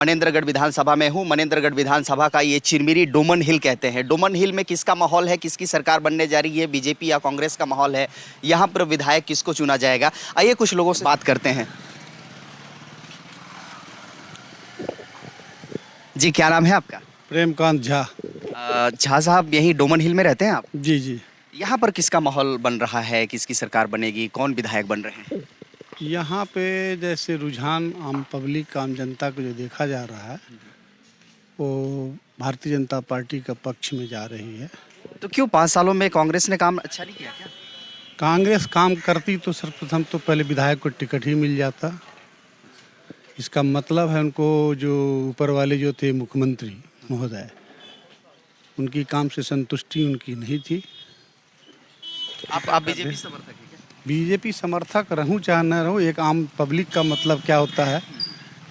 मनेंद्रगढ़ विधानसभा में हूँ। मनेंद्रगढ़ विधानसभा का ये चिरमिरी डोमन हिल कहते हैं। डोमन हिल में किसका माहौल है, किसकी सरकार बनने जा रही है, बीजेपी या कांग्रेस का माहौल है, यहाँ पर विधायक किसको चुना जाएगा, आइए कुछ लोगों से बात करते हैं। जी, क्या नाम है आपका? प्रेमकांत झा। झा साहब, यही डोमन हिल में रहते हैं आप? जी जी। यहाँ पर किसका माहौल बन रहा है, किसकी सरकार बनेगी, कौन विधायक बन रहे हैं? यहाँ पे जैसे रुझान आम पब्लिक आम जनता को जो देखा जा रहा है वो भारतीय जनता पार्टी का पक्ष में जा रही है। तो क्यों 5 सालों में कांग्रेस ने काम अच्छा नहीं किया क्या? कांग्रेस काम करती तो सर्वप्रथम तो पहले विधायक को टिकट ही मिल जाता। इसका मतलब है उनको जो ऊपर वाले जो थे मुख्यमंत्री महोदय, उनकी काम से संतुष्टि उनकी नहीं थी। आप बीजेपी समर्थक हैं क्या? बीजेपी समर्थक रहूं चाहे न रहूं, एक आम पब्लिक का मतलब क्या होता है,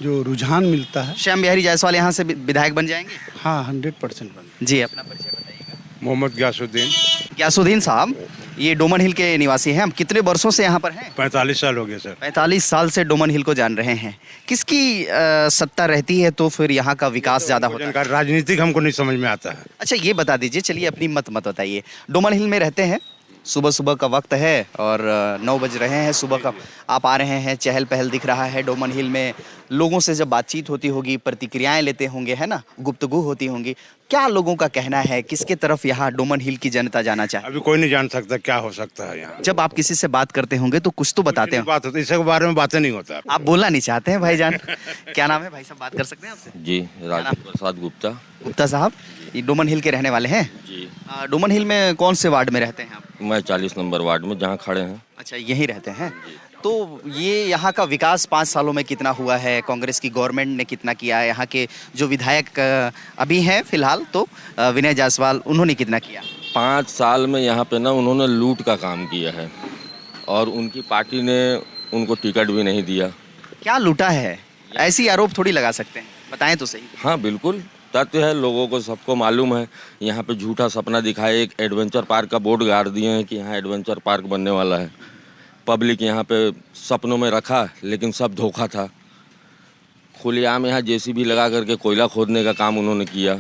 जो रुझान मिलता है। श्याम बिहारी जायसवाल यहाँ से विधायक बन जाएंगे? हाँ, 100% बन। जी, अपना परिचय बताइएगा। मोहम्मद ग्यासुद्दीन। ग्यासुद्दीन साहब, ये डोमन हिल के निवासी हैं। हम कितने वर्षों से यहाँ पर हैं? 45 साल हो गए सर। 45 साल से डोमन हिल को जान रहे हैं। किसकी सत्ता रहती है तो फिर यहाँ का विकास ज्यादा होता है? राजनीतिक हमको नहीं समझ में आता है। अच्छा, ये बता दीजिए, चलिए अपनी मत बताइए। डोमन हिल में रहते हैं, सुबह सुबह का वक्त है और 9 बज रहे हैं सुबह का, आप आ रहे हैं, चहल पहल दिख रहा है डोमन हिल में। लोगों से जब बातचीत होती होगी, प्रतिक्रियाएं लेते होंगे, है ना, गुफ्तगू होती होंगी, क्या लोगों का कहना है, किसके तरफ यहाँ डोमन हिल की जनता जाना चाहे? अभी कोई नहीं जान सकता क्या हो सकता है यहाँ। जब आप किसी से बात करते होंगे तो कुछ तो बताते हैं। बात होती, इसके बारे में बातें नहीं होता। आप बोलना नहीं चाहते हैं भाईजान? क्या नाम है भाई साहब, बात कर सकते हैं आपसे? जी, राजेंद्र प्रसाद गुप्ता। गुप्ता साहब, ये डोमन हिल के रहने वाले हैं? जी। डोमन हिल में कौन से वार्ड में रहते हैं आप? मैं 40 नंबर वार्ड में जहाँ खड़े हैं। अच्छा, यहीं रहते हैं। तो ये यहाँ का विकास 5 सालों में कितना हुआ है, कांग्रेस की गवर्नमेंट ने कितना किया है, यहाँ के जो विधायक अभी हैं फिलहाल तो विनय जायसवाल, उन्होंने कितना किया? 5 साल में यहाँ पे ना उन्होंने लूट का काम किया है और उनकी पार्टी ने उनको टिकट भी नहीं दिया। क्या लूटा है? ऐसी आरोप थोड़ी लगा सकते हैं, बताएं तो सही। हाँ बिल्कुल, तथ्य है, लोगों को सबको मालूम है। यहाँ पे झूठा सपना दिखाए, एक एडवेंचर पार्क का बोर्ड गाड़ दिए हैं कि यहाँ एडवेंचर पार्क बनने वाला है। पब्लिक यहाँ पे सपनों में रखा, लेकिन सब धोखा था। खुलेआम यहाँ जेसीबी लगा करके कोयला खोदने का काम उन्होंने किया।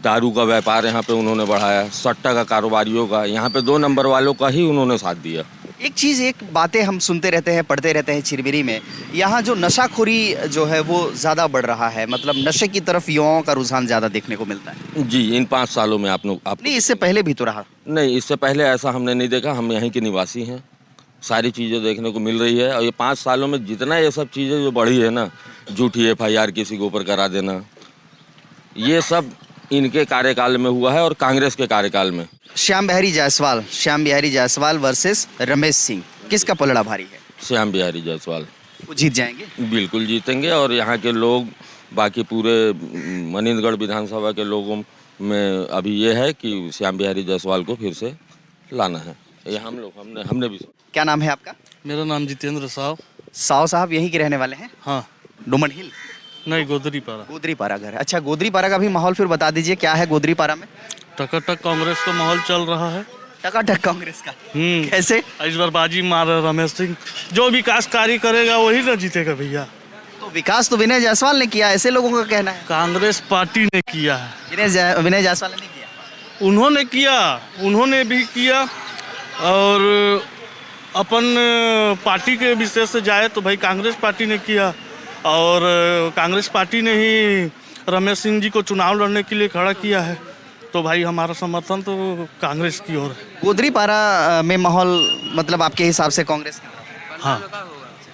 दारू का व्यापार यहाँ पे उन्होंने बढ़ाया, सट्टा का कारोबारियों का, यहाँ पे 2 नंबर वालों का ही उन्होंने साथ दिया। एक बातें हम सुनते रहते हैं, पढ़ते रहते हैं चिरमिरी में, यहाँ जो नशाखोरी जो है वो ज़्यादा बढ़ रहा है, मतलब नशे की तरफ युवाओं का रुझान ज़्यादा देखने को मिलता है। जी, इन 5 सालों में आप नहीं, इससे पहले भी तो रहा? नहीं, इससे पहले ऐसा हमने नहीं देखा। हम यहीं के निवासी हैं, सारी चीज़ें देखने को मिल रही है। और ये 5 सालों में जितना ये सब चीज़ें जो बढ़ी है ना, झूठी FIR किसी के ऊपर करा देना, ये सब इनके कार्यकाल में हुआ है और कांग्रेस के कार्यकाल में। श्याम बिहारी जायसवाल वर्सेस रमेश सिंह, किसका पलड़ा भारी है? श्याम बिहारी जायसवाल। वो जीत जाएंगे? बिल्कुल जीतेंगे। और यहाँ के लोग, बाकी पूरे मनेंद्रगढ़ विधानसभा के लोगों में अभी ये है कि श्याम बिहारी जायसवाल को फिर से लाना है। ये हमने भी। क्या नाम है आपका? मेरा नाम जितेंद्र साव। साहब यहीं के रहने वाले हैं? हाँ। डोमन हिल? नहीं, गोदरीपारा। गोदरीपारा घर। अच्छा, गोदरीपारा का भी माहौल फिर बता दीजिए, क्या है गोदरीपारा में? टकाटक कांग्रेस का माहौल चल रहा है। टकाटक कांग्रेस का? कैसे? इस बार बाजी मार रमेश सिंह, जो विकास कार्य करेगा वही ना जीतेगा भैया। तो विकास तो विनय जायसवाल ने किया, ऐसे लोगों का कहना है। कांग्रेस पार्टी ने किया है। विनय जायसवाल ने किया? उन्होंने भी किया। और अपन पार्टी के विषय से जाए तो भाई कांग्रेस पार्टी ने किया, और कांग्रेस पार्टी ने ही रमेश सिंह जी को चुनाव लड़ने के लिए खड़ा किया है। तो भाई हमारा समर्थन तो कांग्रेस की ओर है। गोदरीपारा में माहौल मतलब आपके हिसाब से कांग्रेस की तरफ? हाँ,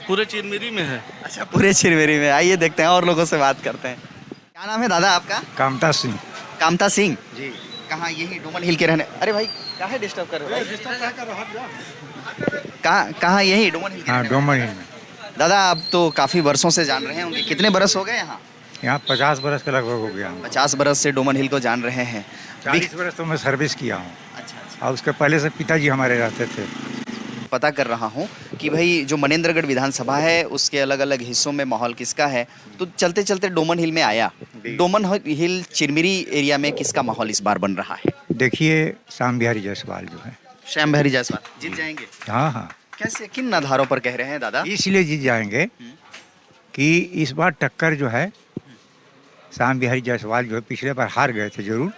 पूरे चिरमिरी में है। अच्छा, पूरे चिरमिरी में। आइए देखते हैं और लोगों से बात करते हैं। क्या नाम है दादा आपका? कामता सिंह। कामता सिंह जी, कहाँ? यही डोमन हिल के रहने? अरे भाई, कहाँ डिस्टर्ब कर रहे हो? कहाँ? यही डोमन हिल? हाँ, डोमन हिल में। दादा, आप तो काफी वर्षों से जान रहे होंगे, कितने बरस हो गए यहाँ? यहाँ 50 बरस के लगभग हो गया। 50 बरस से डोमन हिल को जान रहे हैं। 40 बरस तो मैं सर्विस किया हूँ। अच्छा। और उसके पहले से पिताजी हमारे रहते थे। पता कर रहा हूँ कि भाई जो मनेंद्रगढ़ विधानसभा है उसके अलग अलग हिस्सों में माहौल किसका है, तो चलते चलते डोमन हिल में आया। डोमन हिल चिरमिरी एरिया में किसका माहौल इस बार बन रहा है? देखिए, श्याम बिहारी जायसवाल जो है। श्याम बिहारी जायसवाल जीत जाएंगे? हाँ हाँ। कैसे, किन आधारों पर कह रहे हैं दादा? इसलिए जीत जाएंगे कि इस बार टक्कर जो है श्याम बिहारी जायसवाल जो है पिछले बार हार गए थे जरूर,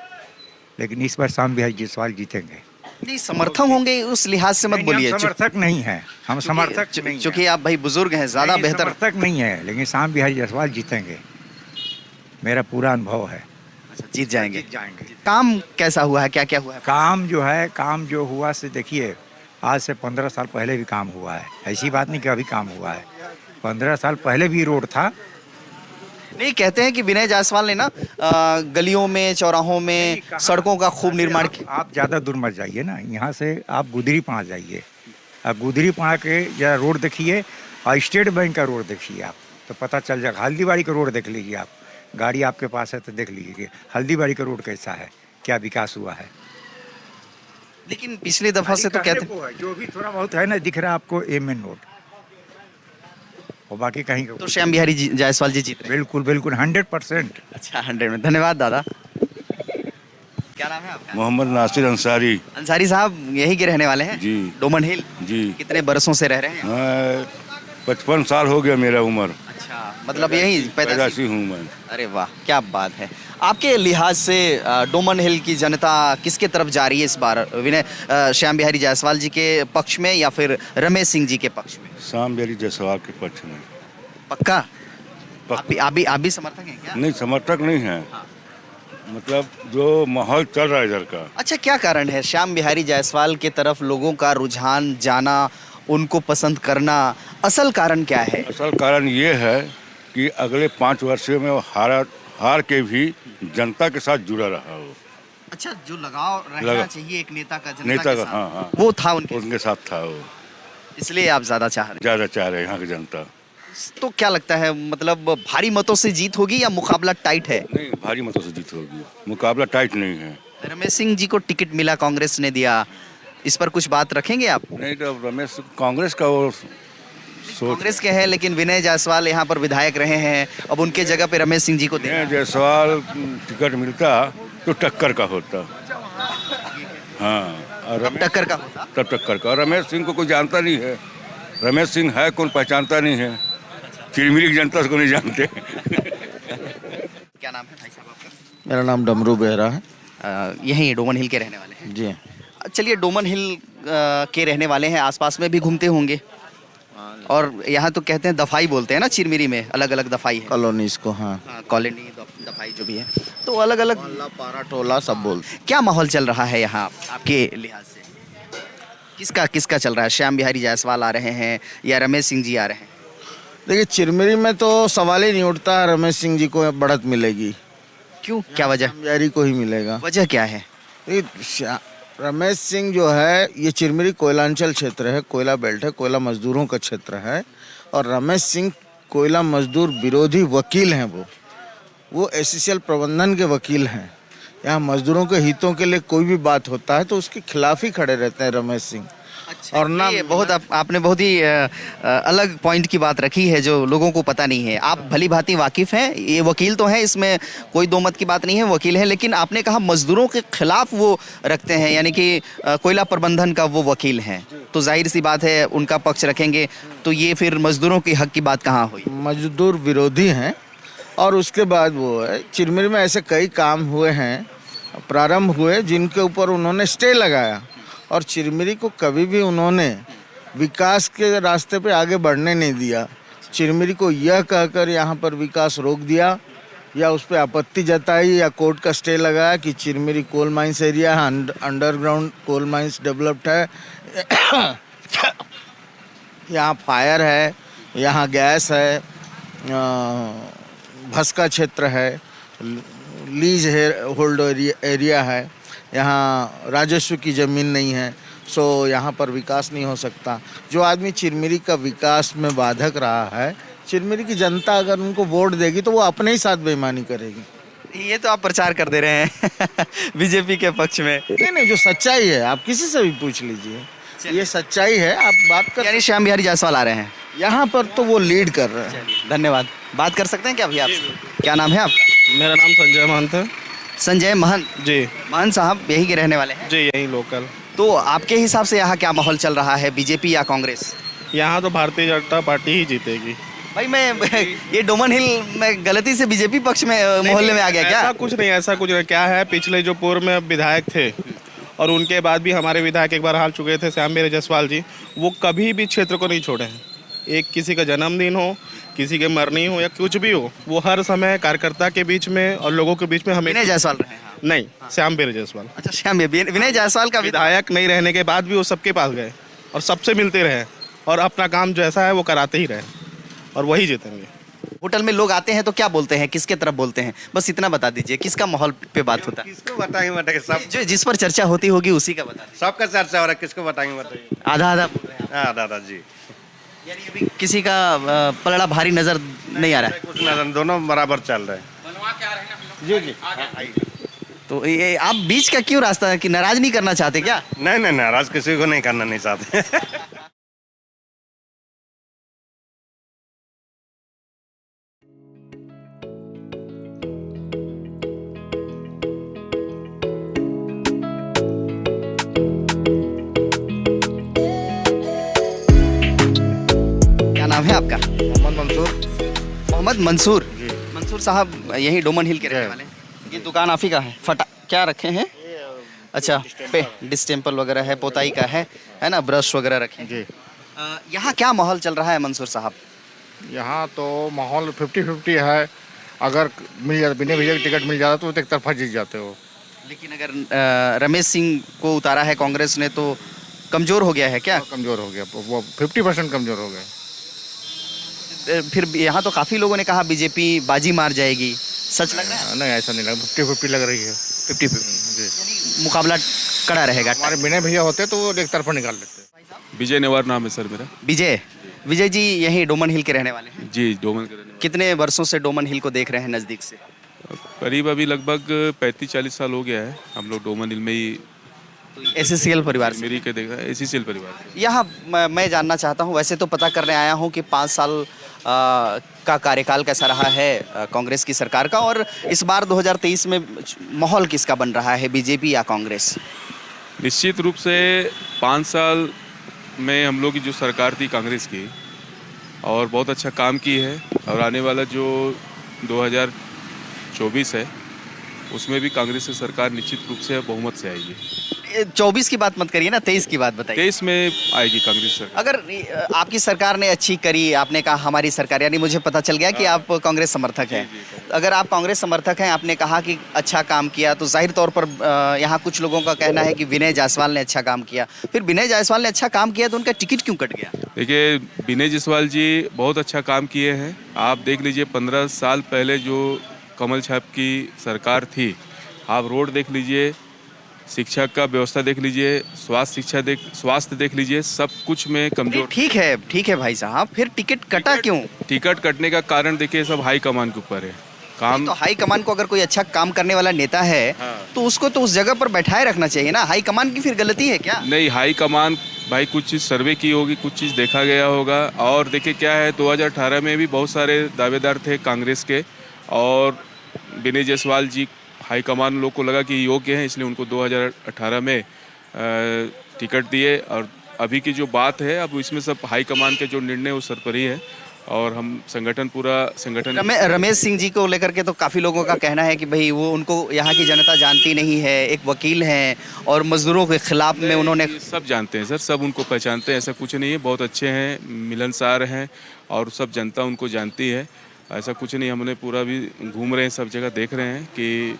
लेकिन इस बार श्याम बिहारी जायसवाल जीतेंगे। नहीं, समर्थक होंगे उस लिहाज से मत नहीं, बोलिए। हम समर्थक नहीं है, हम समर्थक नहीं क्योंकि हैं। आप भाई बुजुर्ग हैं, ज्यादा नहीं, बेहतर। समर्थक नहीं है, लेकिन श्याम बिहारी जायसवाल जीतेंगे, मेरा पूरा अनुभव है। अच्छा, जीत जाएंगे। जीत जाएंगे। काम कैसा हुआ है, क्या क्या हुआ है? काम जो हुआ से देखिए, आज से 15 साल पहले भी काम हुआ है, ऐसी बात नहीं कि अभी काम हुआ है। 15 साल पहले भी रोड था। नहीं, कहते हैं कि विनय जायसवाल ने ना गलियों में, चौराहों में सड़कों का खूब निर्माण किया। आप ज़्यादा दूर मत जाइए ना, यहाँ से आप गुदरीपाड़ा जाइए, आप गुदरीपाड़ा के जरा रोड देखिए और स्टेट बैंक का रोड देखिए, आप तो पता चल जाएगा। हल्दीबाड़ी का रोड देख लीजिए, आप गाड़ी आपके पास है तो देख लीजिए हल्दीबाड़ी का रोड कैसा है, क्या विकास हुआ है। लेकिन पिछली दफा से तो कहते हैं, जो भी थोड़ा बहुत है ना दिख रहा है आपको, मेन रोड, और बाकी कहीं तो श्याम बिहारी जायसवाल जी जीत रहे हैं। बिल्कुल बिल्कुल 100%। अच्छा, 100 में। धन्यवाद दादा। क्या नाम है आपका? मोहम्मद नासिर अंसारी। अंसारी साहब यहीं के रहने वाले हैं? जी। डोमन हिल। जी। कितने बरसों से रह रहे हैं? मैं 55 साल हो गया मेरा उम्र। अच्छा, मतलब यहीं पैदाइशी। पैदाशी हूँ मैं। अरे वाह, क्या बात है। आपके लिहाज से डोमन हिल की जनता किसके तरफ जा रही है इस बार? श्याम बिहारी जायसवाल जी के पक्ष में या फिर रमेश सिंह जी के पक्ष में? श्याम बिहारी जायसवाल के पक्ष में। पक्का? पक्का। आप भी समर्थक हैं क्या? नहीं, समर्थक नहीं है, मतलब जो माहौल चल रहा है इधर का। अच्छा, क्या कारण है श्याम बिहारी जायसवाल के तरफ लोगों का रुझान जाना, उनको पसंद करना? असल कारण क्या है? असल कारण ये है कि अगले 5 वर्षों में वो हार के भी जनता के साथ जुड़ा रहा हो। अच्छा, जो लगाव रहना चाहिए एक नेता का जनता नेता के का, साथ, हाँ। वो था उनके उनके साथ था वो, इसलिए आप ज्यादा चाह रहे ज़्यादा चाह रहे हैं यहाँ की जनता। हैं। तो क्या लगता है, मतलब भारी मतों से जीत होगी या मुकाबला टाइट है? नहीं, भारी मतों से जीत होगी, मुकाबला टाइट नहीं है। रमेश सिंह जी को टिकट मिला, कांग्रेस ने दिया, इस पर कुछ बात रखेंगे आप? नहीं तो रमेश कांग्रेस का वो सोच। कांग्रेस के हैं, लेकिन विनय जायसवाल यहाँ पर विधायक रहे हैं, अब उनके जगह पे रमेश सिंह जी को देना। जायसवाल टिकट मिलता तो टक्कर का होता, हाँ, और टक्कर का होता। तब टक्कर का। और रमेश सिंह को कोई जानता नहीं है, रमेश सिंह है कौन पहचानता नहीं है, चिरमिरी की जनता को नहीं जानते। क्या नाम है भाई साहब आपका? मेरा नाम डमरू बेहरा है। यहीं डोमन हिल के रहने वाले हैं? जी। चलिए, डोमन हिल के रहने वाले हैं, आसपास में भी घूमते होंगे, और यहाँ तो कहते हैं दफाई बोलते हैं ना, चिरमिरी में अलग अलग दफाई है। कॉलोनीज को, हाँ, कॉलोनी दफाई जो भी है, तो अलग अलग मोहल्ला, पारा, टोला सब बोलते। क्या माहौल चल रहा है यहाँ आपके लिहाज से? किसका चल रहा है? श्याम बिहारी जायसवाल आ रहे हैं या रमेश सिंह जी आ रहे हैं? देखिए, चिरमिरी में तो सवाल ही नहीं उठता, रमेश सिंह जी को बढ़त मिलेगी। क्यों, क्या वजह? श्याम बिहारी को ही मिलेगा। वजह क्या है? रमेश सिंह जो है, ये चिरमिरी कोयलांचल क्षेत्र है, कोयला बेल्ट है, कोयला मजदूरों का क्षेत्र है, और रमेश सिंह कोयला मजदूर विरोधी वकील हैं। वो एससीएल प्रबंधन के वकील हैं। यहाँ मजदूरों के हितों के लिए कोई भी बात होता है तो उसके खिलाफ ही खड़े रहते हैं रमेश सिंह। अच्छा, और ना ये बहुत आपने बहुत ही अलग पॉइंट की बात रखी है जो लोगों को पता नहीं है। आप भली भांति वाकिफ हैं, ये वकील तो हैं, इसमें कोई दो मत की बात नहीं है, वकील हैं, लेकिन आपने कहा मजदूरों के खिलाफ वो रखते हैं, यानी कि कोयला प्रबंधन का वो वकील हैं, तो जाहिर सी बात है उनका पक्ष रखेंगे, तो ये फिर मजदूरों के हक की बात कहाँ हुई? मजदूर विरोधी हैं। और उसके बाद वो है, चिरमिरी में ऐसे कई काम हुए हैं, प्रारंभ हुए, जिनके ऊपर उन्होंने स्टे लगाया, और चिरमिरी को कभी भी उन्होंने विकास के रास्ते पे आगे बढ़ने नहीं दिया। चिरमिरी को यह कहकर यहाँ पर विकास रोक दिया या उस पर आपत्ति जताई या कोर्ट का स्टे लगाया कि चिरमिरी कोल माइंस एरिया है, अंडरग्राउंड कोल माइंस डेवलप्ड है, यहाँ फायर है, यहाँ गैस है, भस्का क्षेत्र है, लीज होल्ड एरिया है, यहाँ राजस्व की ज़मीन नहीं है, सो यहाँ पर विकास नहीं हो सकता। जो आदमी चिरमिरी का विकास में बाधक रहा है, चिरमिरी की जनता अगर उनको वोट देगी तो वो अपने ही साथ बेईमानी करेगी। ये तो आप प्रचार कर दे रहे हैं बीजेपी के पक्ष में। नहीं, जो सच्चाई है आप किसी से भी पूछ लीजिए, ये सच्चाई है। आप बात कर, यानी श्याम बिहारी जायसवाल आ रहे हैं यहाँ पर तो वो लीड कर रहे हैं। धन्यवाद। बात कर सकते हैं क्या भैया आपसे? क्या नाम है आपका? मेरा नाम संजय महंत है। संजय महंत जी। महंत साहब यहीं के रहने वाले हैं? जी, यही लोकल। तो आपके हिसाब से यहाँ क्या माहौल चल रहा है, बीजेपी या कांग्रेस? यहाँ तो भारतीय जनता पार्टी ही जीतेगी। भाई मैं ये डोमन हिल में गलती से बीजेपी पक्ष में मोहल्ले में आ गया क्या? ऐसा कुछ नहीं। क्या है, पिछले जो पूर्व में विधायक थे और उनके बाद भी हमारे विधायक एक बार हाल चुके थे, श्याम बिहारी जायसवाल जी, वो कभी भी क्षेत्र को नहीं छोड़े हैं। एक किसी का जन्मदिन हो, किसी के मरनी हो या कुछ भी हो, वो हर समय कार्यकर्ता के बीच में और लोगों के बीच में हमें विनय जायसवाल रहे हैं। नहीं, श्याम बिहारी जायसवाल अच्छा, श्याम विनय जायसवाल का विधायक नहीं रहने के बाद भी वो सबके पास गए और सबसे मिलते रहे और अपना काम जैसा है वो कराते ही रहे और वही जीतेंगे। होटल में लोग आते हैं तो क्या बोलते हैं, किसके तरफ बोलते हैं, बस इतना बता दीजिए। किसका माहौल पे बात होता है? किसको बताएंगे, बताइए सब जो जिस पर चर्चा होती होगी उसी का बता दीजिए। सबका चर्चा हो रहा है, किसको बताएंगे बताइए। आधा आधा बोल रहे हैं आप। हाँ दादा जी, यानी अभी किसी का पलड़ा भारी नजर नहीं आ रहा है। कुछ ना, दोनों बराबर चल रहे हैं। जी जी, तो ये आप बीच का क्यों रास्ता है कि नाराज नहीं करना चाहते क्या? नहीं नहीं, नाराज किसी को नहीं करना नहीं चाहते। क्या नाम है आपका? मोहम्मद मंसूर। मोहम्मद मंसूर। मंसूर साहब यही डोमन हिल के रहने वाले हैं। ये दुकान आप ही का है? फटा क्या रखे हैं? अच्छा, पे डिस्टेंपल वगैरह है, पोताई का है ना, ब्रश वगैरह रखे हैं। जी, यहाँ क्या माहौल चल रहा है मंसूर साहब? यहाँ तो माहौल 50-50 है। अगर मिल जाता, बिना भैया की टिकट मिल जाता तो एक तरफा जीत जाते हो। लेकिन अगर रमेश सिंह को उतारा है कांग्रेस ने तो कमजोर हो गया है क्या? कमजोर हो गया, वो 50% कमजोर हो गए। फिर यहाँ तो काफी लोगों ने कहा बीजेपी बाजी मार जाएगी, सच लग रहा है? नहीं, ऐसा नहीं लगा, 50-50 लग रही है। 50-50 जी, मुकाबला कड़ा रहेगा। हमारे बिना भैया होते तो वो एक तरफा निकाल लेते। विजय नेवार नाम है सर मेरा। विजय जी यही डोमन हिल के रहने वाले हैं? जी, डोमन के रहने वाले। कितने वर्षों से डोमन हिल को देख रहे हैं नजदीक से? करीब अभी लगभग 35-40 साल हो गया है हम लोग डोमन हिल में ही एससीएल परिवार से मेरी के देखा है, एससीएल परिवार से। यहाँ मैं जानना चाहता हूँ, वैसे तो पता करने आया हूँ कि 5 साल का कार्यकाल कैसा रहा है कांग्रेस की सरकार का, और इस बार 2023 में माहौल किसका बन रहा है, बीजेपी या कांग्रेस? निश्चित रूप से 5 साल में हम लोग की जो सरकार थी कांग्रेस की, और बहुत अच्छा काम की है, और आने वाला जो 2024 है उसमें भी कांग्रेस की सरकार निश्चित रूप से बहुमत से आएगी। 24 की बात मत करिए ना, 23 की बात बताइए। 23 में आएगी कांग्रेस सरकार। अगर आपकी सरकार ने अच्छी करी, आपने कहा हमारी सरकार, यानी मुझे पता चल गया कि आप कांग्रेस समर्थक हैं। अगर आप कांग्रेस समर्थक हैं, आपने कहा कि अच्छा काम किया, तो जाहिर तौर पर यहाँ कुछ लोगों का कहना है कि विनय जायसवाल ने अच्छा काम किया। फिर विनय जायसवाल ने अच्छा काम किया तो उनका टिकट क्यों कट गया? देखिए, विनय जायसवाल जी बहुत अच्छा काम किए हैं। आप देख लीजिए 15 साल पहले जो कमल छाप की सरकार थी, आप रोड देख लीजिए, शिक्षा का व्यवस्था देख लीजिए, स्वास्थ्य देख लीजिए, सब कुछ में कमजोर। ठीक है भाई साहब, फिर टिकट कटा क्यों? टिकट कटने का कारण देखिए सब हाई कमान के ऊपर है। काम तो हाई कमान को अगर कोई अच्छा काम करने वाला नेता है तो उसको तो उस जगह पर बैठाए रखना चाहिए ना। हाई कमान की फिर गलती है क्या? नहीं, हाई कमान भाई कुछ चीज़ सर्वे की होगी, कुछ चीज़ देखा गया होगा। और देखिए क्या है, 2018 में भी बहुत सारे दावेदार थे कांग्रेस के, और विनय जायसवाल जी हाई कमान लोग को लगा कि योग्य हैं, इसलिए उनको 2018 में टिकट दिए। और अभी की जो बात है, अब इसमें सब हाई कमान के जो निर्णय वो सरपरी है, और हम पूरा संगठन रमेश सिंह जी को लेकर के तो काफ़ी लोगों का कहना है कि भाई वो उनको यहाँ की जनता जानती नहीं है, एक वकील हैं और मजदूरों के खिलाफ में उन्होंने। सब जानते हैं सर, सब उनको पहचानते हैं, ऐसा कुछ नहीं है। बहुत अच्छे हैं, मिलनसार हैं, और सब जनता उनको जानती है। ऐसा कुछ नहीं, हमने पूरा भी घूम रहे हैं, सब जगह देख रहे हैं कि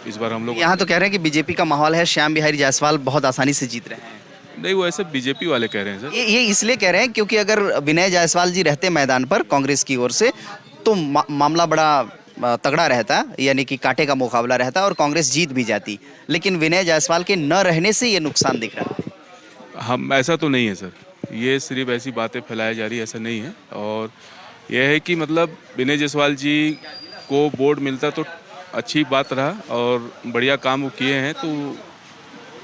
इस बार हम लोग यहाँ तो कह रहे हैं कि बीजेपी का माहौल है, श्याम बिहारी जायसवाल बहुत आसानी से जीत रहे हैं। नहीं, वो ऐसे बीजेपी वाले कह रहे हैं सर। ये इसलिए कह रहे हैं क्योंकि अगर विनय जायसवाल जी रहते मैदान पर कांग्रेस की ओर से तो मामला बड़ा तगड़ा रहता, यानी कि कांटे का मुकाबला रहता और कांग्रेस जीत भी जाती। लेकिन विनय जायसवाल के न रहने से ये नुकसान दिख रहा है। हम ऐसा तो नहीं है सर, ये सिर्फ ऐसी बातें फैलाई जा रही है, ऐसा नहीं है। और यह है कि मतलब विनय जायसवाल जी को बोर्ड मिलता तो अच्छी बात रहा, और बढ़िया काम वो किए हैं, तो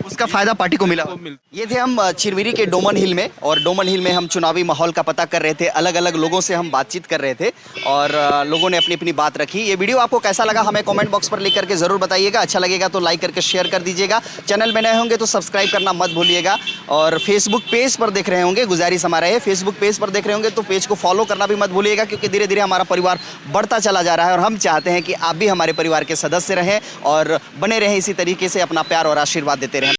उसका फायदा पार्टी को मिला। ये थे हम चिरमिरी के डोमन हिल में, और डोमन हिल में हम चुनावी माहौल का पता कर रहे थे, अलग अलग लोगों से हम बातचीत कर रहे थे और लोगों ने अपनी अपनी बात रखी। ये वीडियो आपको कैसा लगा हमें कमेंट बॉक्स पर लिख करके जरूर बताइएगा। अच्छा लगेगा तो लाइक करके शेयर कर दीजिएगा। चैनल में नए होंगे तो सब्सक्राइब करना मत भूलिएगा, और फेसबुक पेज पर देख रहे होंगे, गुजारिश हमारा है, फेसबुक पेज पर देख रहे होंगे तो पेज को फॉलो करना भी मत भूलिएगा, क्योंकि धीरे धीरे हमारा परिवार बढ़ता चला जा रहा है और हम चाहते हैं कि आप भी हमारे परिवार के सदस्य रहें और बने रहें इसी तरीके से, अपना प्यार और आशीर्वाद देते रहें।